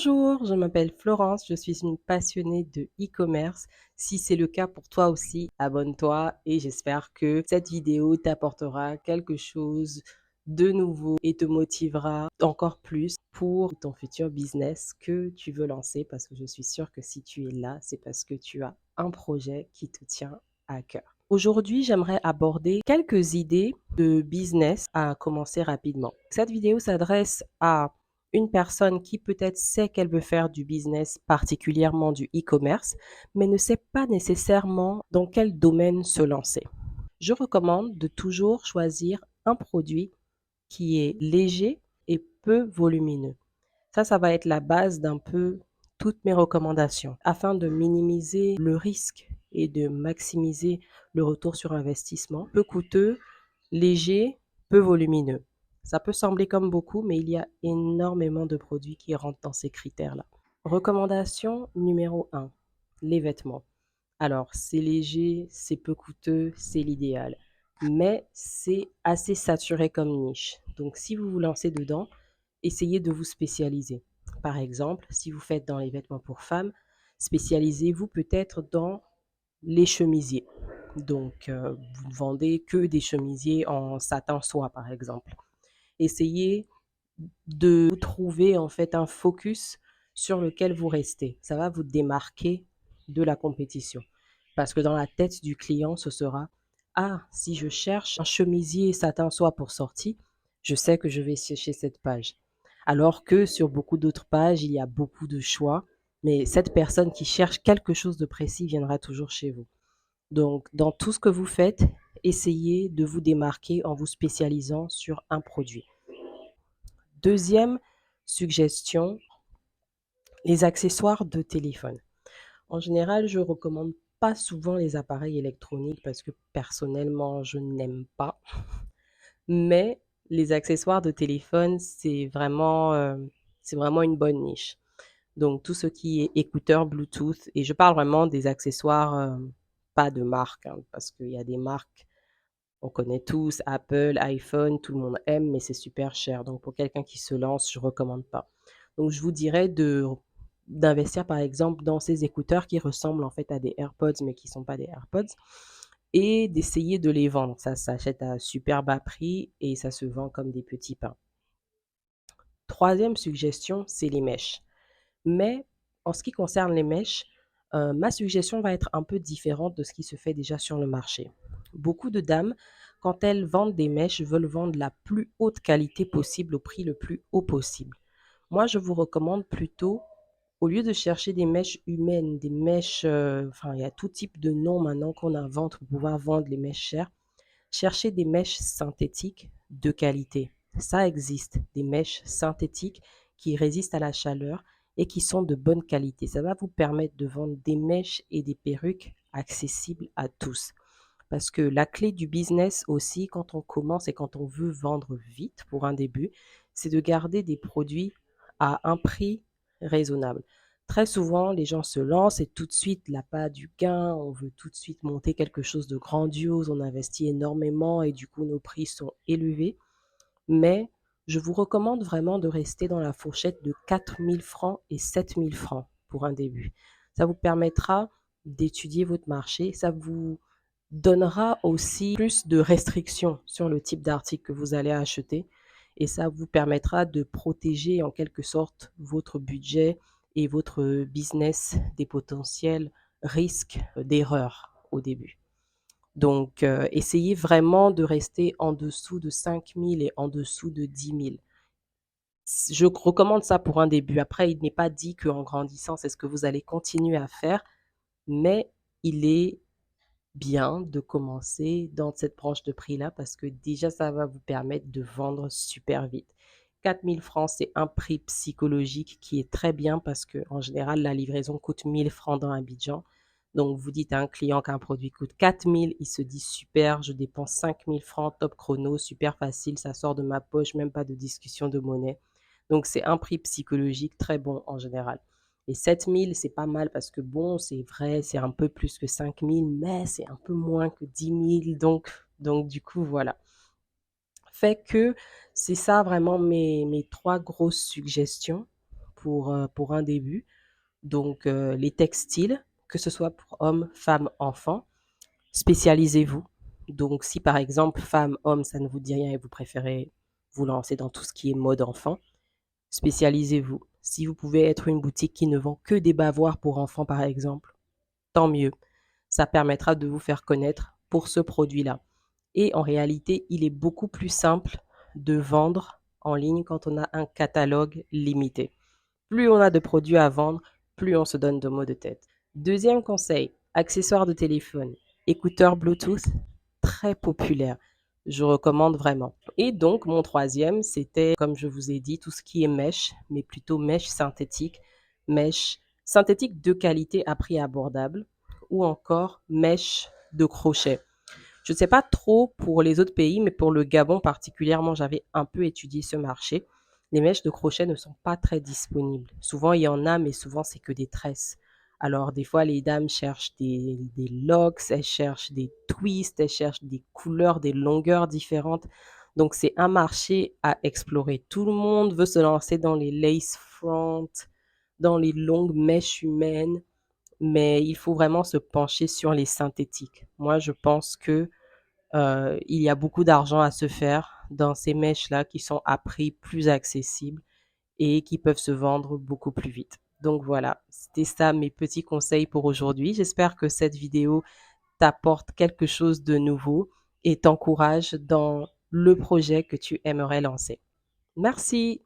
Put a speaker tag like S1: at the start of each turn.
S1: Bonjour, je m'appelle Florence, je suis une passionnée de e-commerce. Si c'est le cas pour toi aussi, abonne-toi et j'espère que cette vidéo t'apportera quelque chose de nouveau et te motivera encore plus pour ton futur business que tu veux lancer parce que je suis sûre que si tu es là, c'est parce que tu as un projet qui te tient à cœur. Aujourd'hui, j'aimerais aborder quelques idées de business à commencer rapidement. Cette vidéo s'adresse à une personne qui peut-être sait qu'elle veut faire du business, particulièrement du e-commerce, mais ne sait pas nécessairement dans quel domaine se lancer. Je recommande de toujours choisir un produit qui est léger et peu volumineux. Ça va être la base d'un peu toutes mes recommandations afin de minimiser le risque et de maximiser le retour sur investissement. Peu coûteux, léger, peu volumineux. Ça peut sembler comme beaucoup, mais il y a énormément de produits qui rentrent dans ces critères-là. Recommandation numéro 1, les vêtements. Alors, c'est léger, c'est peu coûteux, c'est l'idéal. Mais c'est assez saturé comme niche. Donc, si vous vous lancez dedans, essayez de vous spécialiser. Par exemple, si vous faites dans les vêtements pour femmes, spécialisez-vous peut-être dans les chemisiers. Donc, vous ne vendez que des chemisiers en satin soie, par exemple. Essayez de trouver en fait un focus sur lequel vous restez. Ça va vous démarquer de la compétition. Parce que dans la tête du client, ce sera: ah, si je cherche un chemisier satin soie pour sortie, je sais que je vais chercher cette page. Alors que sur beaucoup d'autres pages, il y a beaucoup de choix, mais cette personne qui cherche quelque chose de précis viendra toujours chez vous. Donc, dans tout ce que vous faites, essayez de vous démarquer en vous spécialisant sur un produit. Deuxième suggestion, les accessoires de téléphone. En général, je recommande pas souvent les appareils électroniques parce que personnellement, je n'aime pas. Mais les accessoires de téléphone, c'est vraiment une bonne niche. Donc, tout ce qui est écouteurs Bluetooth, et je parle vraiment des accessoires, pas de marque, hein, parce qu'il y a des marques, on connaît tous, Apple, iPhone, tout le monde aime, mais c'est super cher. Donc, pour quelqu'un qui se lance, je recommande pas. Donc, je vous dirais d'investir, par exemple, dans ces écouteurs qui ressemblent en fait à des AirPods, mais qui sont pas des AirPods, et d'essayer de les vendre. Ça s'achète à super bas prix et ça se vend comme des petits pains. Troisième suggestion, c'est les mèches. Mais en ce qui concerne les mèches, ma suggestion va être un peu différente de ce qui se fait déjà sur le marché. Beaucoup de dames, quand elles vendent des mèches, veulent vendre la plus haute qualité possible au prix le plus haut possible. Moi, je vous recommande plutôt, au lieu de chercher des mèches humaines, des mèches, enfin, il y a tout type de noms maintenant qu'on invente pour pouvoir vendre les mèches chères. Cherchez des mèches synthétiques de qualité. Ça existe, des mèches synthétiques qui résistent à la chaleur et qui sont de bonne qualité. Ça va vous permettre de vendre des mèches et des perruques accessibles à tous. Parce que la clé du business aussi, quand on commence et quand on veut vendre vite pour un début, c'est de garder des produits à un prix raisonnable. Très souvent, les gens se lancent et tout de suite, l'appât du gain, on veut tout de suite monter quelque chose de grandiose, on investit énormément et du coup, nos prix sont élevés. Mais je vous recommande vraiment de rester dans la fourchette de 4 000 francs et 7 000 francs pour un début. Ça vous permettra d'étudier votre marché, ça vous donnera aussi plus de restrictions sur le type d'article que vous allez acheter et ça vous permettra de protéger en quelque sorte votre budget et votre business des potentiels risques d'erreur au début. Donc, essayez vraiment de rester en dessous de 5 000 et en dessous de 10 000. Je recommande ça pour un début. Après, il n'est pas dit qu'en grandissant, c'est ce que vous allez continuer à faire, mais il est bien de commencer dans cette branche de prix-là parce que déjà, ça va vous permettre de vendre super vite. 4 000 francs, c'est un prix psychologique qui est très bien parce que en général, la livraison coûte 1 000 francs dans Abidjan. Donc, vous dites à un client qu'un produit coûte 4 000, il se dit super, je dépense 5 000 francs, top chrono, super facile, ça sort de ma poche, même pas de discussion de monnaie. Donc, c'est un prix psychologique très bon en général. Et 7 000, c'est pas mal parce que bon, c'est vrai, c'est un peu plus que 5 000, mais c'est un peu moins que 10 000. Donc du coup, voilà. Fait que c'est ça vraiment mes trois grosses suggestions pour un début. Donc, les textiles, que ce soit pour hommes, femmes, enfants, spécialisez-vous. Donc, si par exemple, femme, homme, ça ne vous dit rien et vous préférez vous lancer dans tout ce qui est mode enfant, spécialisez-vous. Si vous pouvez être une boutique qui ne vend que des bavoirs pour enfants, par exemple, tant mieux. Ça permettra de vous faire connaître pour ce produit-là. Et en réalité, il est beaucoup plus simple de vendre en ligne quand on a un catalogue limité. Plus on a de produits à vendre, plus on se donne de maux de tête. Deuxième conseil, accessoires de téléphone, écouteurs Bluetooth, très populaire. Je recommande vraiment. Et donc, mon troisième, c'était, comme je vous ai dit, tout ce qui est mèche, mais plutôt mèche synthétique de qualité à prix abordable, ou encore mèche de crochet. Je ne sais pas trop pour les autres pays, mais pour le Gabon particulièrement, j'avais un peu étudié ce marché. Les mèches de crochet ne sont pas très disponibles. Souvent, il y en a, mais souvent, c'est que des tresses. Alors, des fois, les dames cherchent des locks, elles cherchent des twists, elles cherchent des couleurs, des longueurs différentes. Donc, c'est un marché à explorer. Tout le monde veut se lancer dans les lace front, dans les longues mèches humaines, mais il faut vraiment se pencher sur les synthétiques. Moi, je pense que il y a beaucoup d'argent à se faire dans ces mèches-là qui sont à prix plus accessible et qui peuvent se vendre beaucoup plus vite. Donc voilà, c'était ça mes petits conseils pour aujourd'hui. J'espère que cette vidéo t'apporte quelque chose de nouveau et t'encourage dans le projet que tu aimerais lancer. Merci.